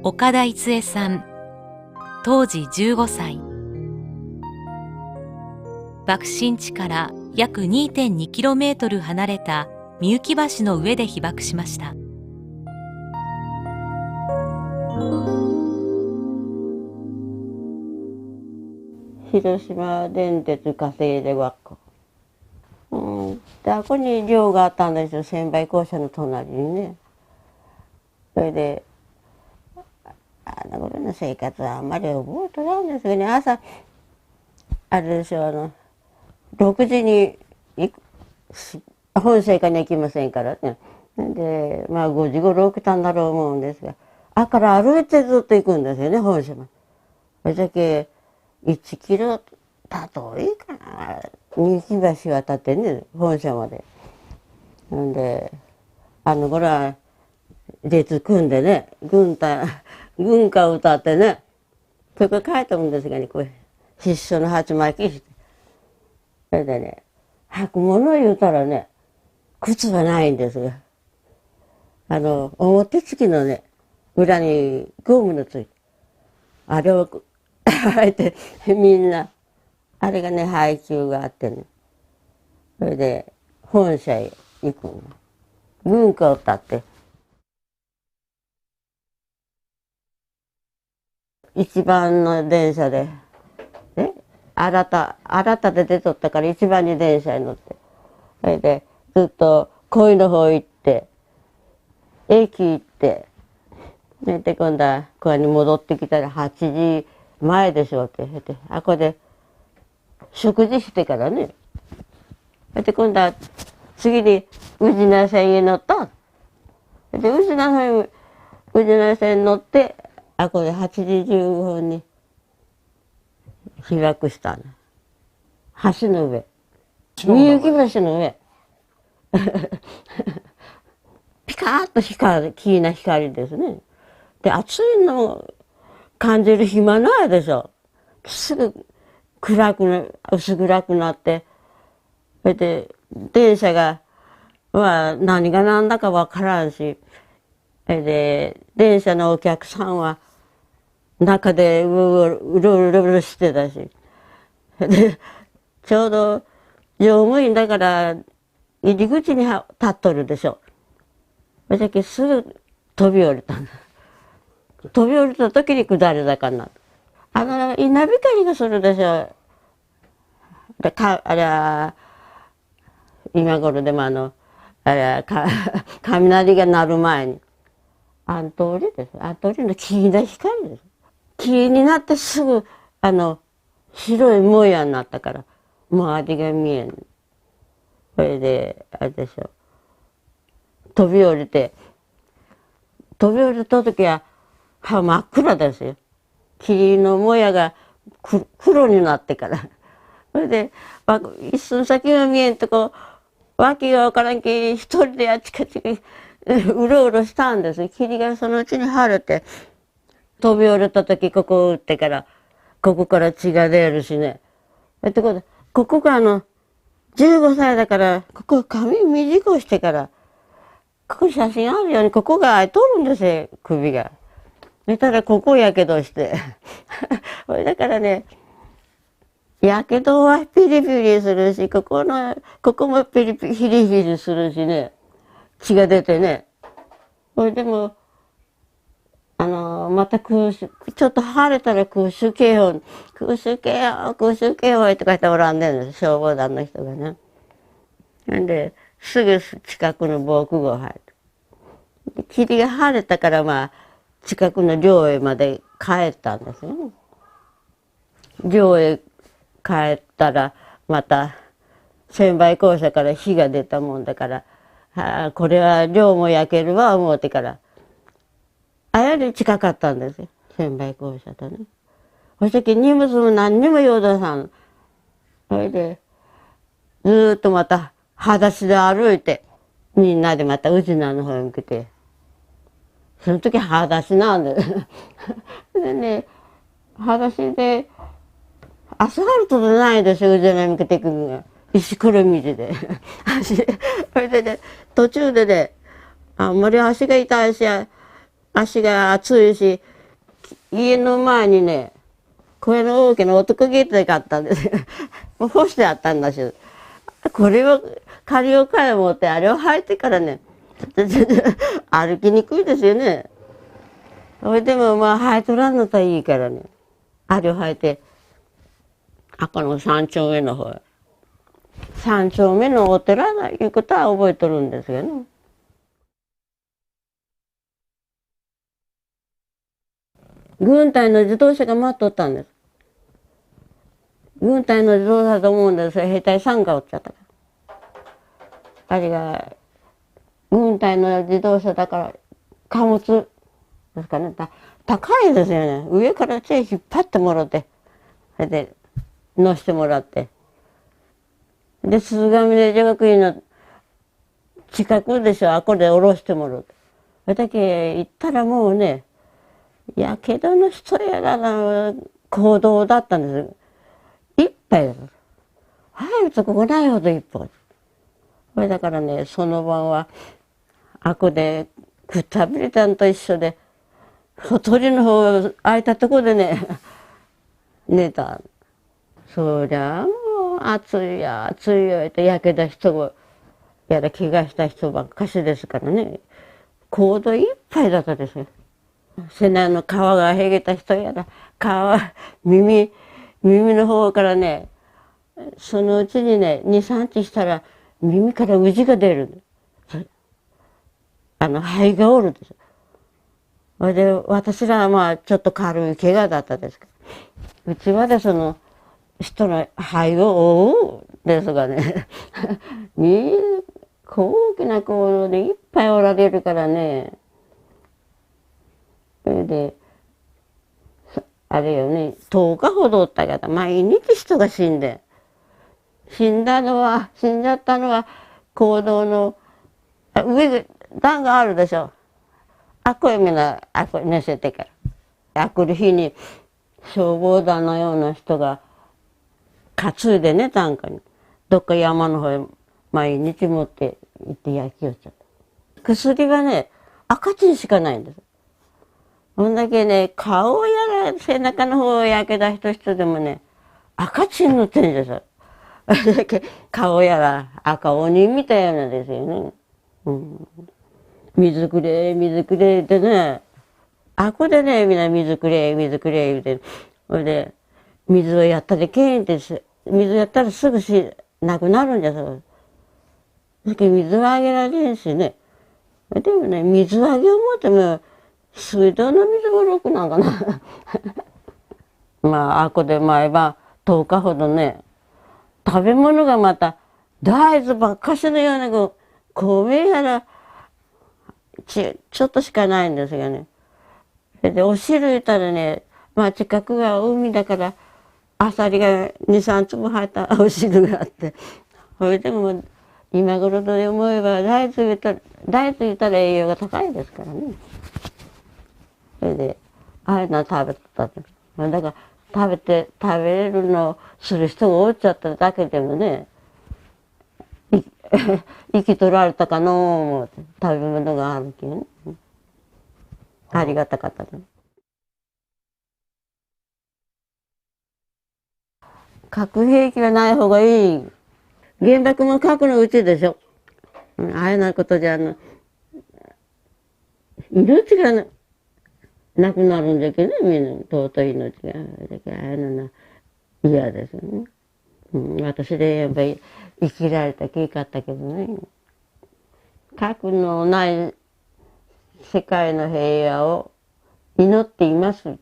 岡田逸恵さん、当時15歳。爆心地から約 2.2km 離れたみゆき橋の上で被爆しました。広島電鉄家政で学校。で、あこに寮があったんですよ、専売校舎の隣にね。それで、あの頃の生活はあんまり覚えてないんですけどね、朝、あれですよ、6時に本社行かに行きませんからね。で、まあ5時頃起きたんだろう思うんですが、あから歩いてずっと行くんですよね、本社まで。それだけ、1キロたといいかな、三木橋渡ってね、本社まで。んで、あの頃は列組んでね、軍歌を歌ってね、曲書いたもんですがね、これ必勝の鉢巻きして。それでね、履くものを言うたらね、靴はないんですよ。表付きのね、裏にゴムのついて、あれを履いてみんな、あれがね、配給があってね、それで本社へ行くの。軍歌を歌って、一番の電車で、新たで出とったから一番に電車に乗って、それでずっと恋の方行って、駅行って、で今度はここに戻ってきたら8時前でしょうって言って、あこで食事してからね、で今度は次に宇品線に乗った。で宇品線に乗って、あこで8時15分に被爆したの。橋の上。みゆき橋の上。ピカーッと光る、きれいな光ですね。で、暑いのを感じる暇ないでしょ。すぐ薄暗くなって、それで、電車が、まあ、何が何だかわからんし、それで、電車のお客さんは、中でうろうろしてたし。で、ちょうど、乗務員だから、入り口に立っとるでしょ。それだけすぐ飛び降りたんだ。飛び降りた時に下り坂になった。稲光がするでしょ。で、あれは、今頃でもあれは雷が鳴る前に。あの通りです。あの通りのきれいな光です。霧になってすぐ、白いもやになったから、周りが見えん。それで、あれでしょ。飛び降りた時は、真っ暗ですよ。霧のもやが黒になってから。それで、一寸先が見えんとこ、訳がわからんけ、一人であちこちうろうろしたんです。霧がそのうちに晴れて、飛び降りた時ここを打ってから、ここから血が出るしね。ってことで、ここが15歳だから、ここ髪短くしてから、ここ写真あるように、ここが開いとるんですよ、首が。そしたらここやけどして。だからね、やけどはピリピリするし、ここもピリピリするしね、血が出てね。それでも、またちょっと晴れたら空襲警報とか言っておらんねんです、消防団の人がね。んで、すぐ近くの防空壕入る。霧が晴れたからまあ、近くの寮へまで帰ったんですよね。寮へ帰ったら、また、専売校舎から火が出たもんだから、これは寮も焼けるわ思うてから、あやり近かったんですよ、専売校舎とね。そして荷物も何にも用出さん。それで、ずーっとまた、裸足で歩いて、みんなでまた宇品の方に向けて、その時裸足なんで。でね、裸足で、アスファルトでないですよ、宇品に向けていくのが。石ころ道で。それでね、途中でね、あんまり足が痛いし、足が熱いし、家の前にね、声の大きな男気って買ったんですよ。もう干してあったんだし。これを、仮を買い持って、あれを履いてからね、歩きにくいですよね。それでもまあ履いとらんのといいからね。あれを履いて、この三丁目の方へ。三丁目のお寺だいうことは覚えとるんですけどね。軍隊の自動車が待っとったんです。軍隊の自動車だと思うんですよ。兵隊さんがおっちゃったから。あれが、軍隊の自動車だから、貨物ですかね。高いですよね。上から手引っ張ってもらって、それで乗せてもらって。で、鈴ヶ峰女学院の近くでしょ。こで降ろしてもらって。それだけ行ったらもうね、やけどの人やらな行動だったんです。いっぱいです。入るとこないほどいっぱい。それだからね、その晩は、こでくたびれたんと一緒で、鳥の方空いたとこでね、寝た。そりゃもう暑いや暑いよってやけた人も、やら怪我した人ばっかしですからね、行動いっぱいだったですよ。背中の皮がへげた人やら、耳の方からね、そのうちにね、2、3日したら耳からウジが出る。肺がおるんです。それで、私らはまあ、ちょっと軽い怪我だったですけど、うちまでその、人の肺を覆うですがね、大きな行動でいっぱいおられるからね、それで、あれよね、10日ほどおったけど、毎日人が死んで、死んじゃったのは、行動の、上、段があるでしょ。こへみんな、こへ寝せてから。来る日に、消防団のような人が、担いでね、担架に。どっか山の方へ毎日持って行って焼きよっちゃった。薬はね、赤チンしかないんです。そんだけね、顔やら背中の方を焼け出した人でもね、赤チン塗ってんですよ。だけ顔やら赤鬼みたいなですよね。うん、水くれってね、こでね、みんな水くれ言うて、それで、水をやったでけんって、水やったらすぐなくなるんじゃそう。だけど水はあげられんしね。でもね、水あげを持っても、水道の水もろくなんかな。まあ、こで毎晩10日ほどね、食べ物がまた、大豆ばっかしのような、米やら、ちょっとしかないんですよね。それで、お汁いたらね、まあ近くが海だから、アサリが2、3粒入ったお汁があって、それでも今頃で思えば大豆入れたら栄養が高いですからね。それで、ああいうの食べてた。だから食べれるのをする人がおっちゃっただけでもね、生き取られたかのう思って、食べ物があるけんね。ありがたかったね。核兵器はない方がいい。原爆も核のうちでしょ。ああいうなことじゃ命がなくなるんだけどね、みんな尊い命が。ああいうのは嫌ですよね。私で言えば生きられたきかったけどね。核のない世界の平和を祈っています。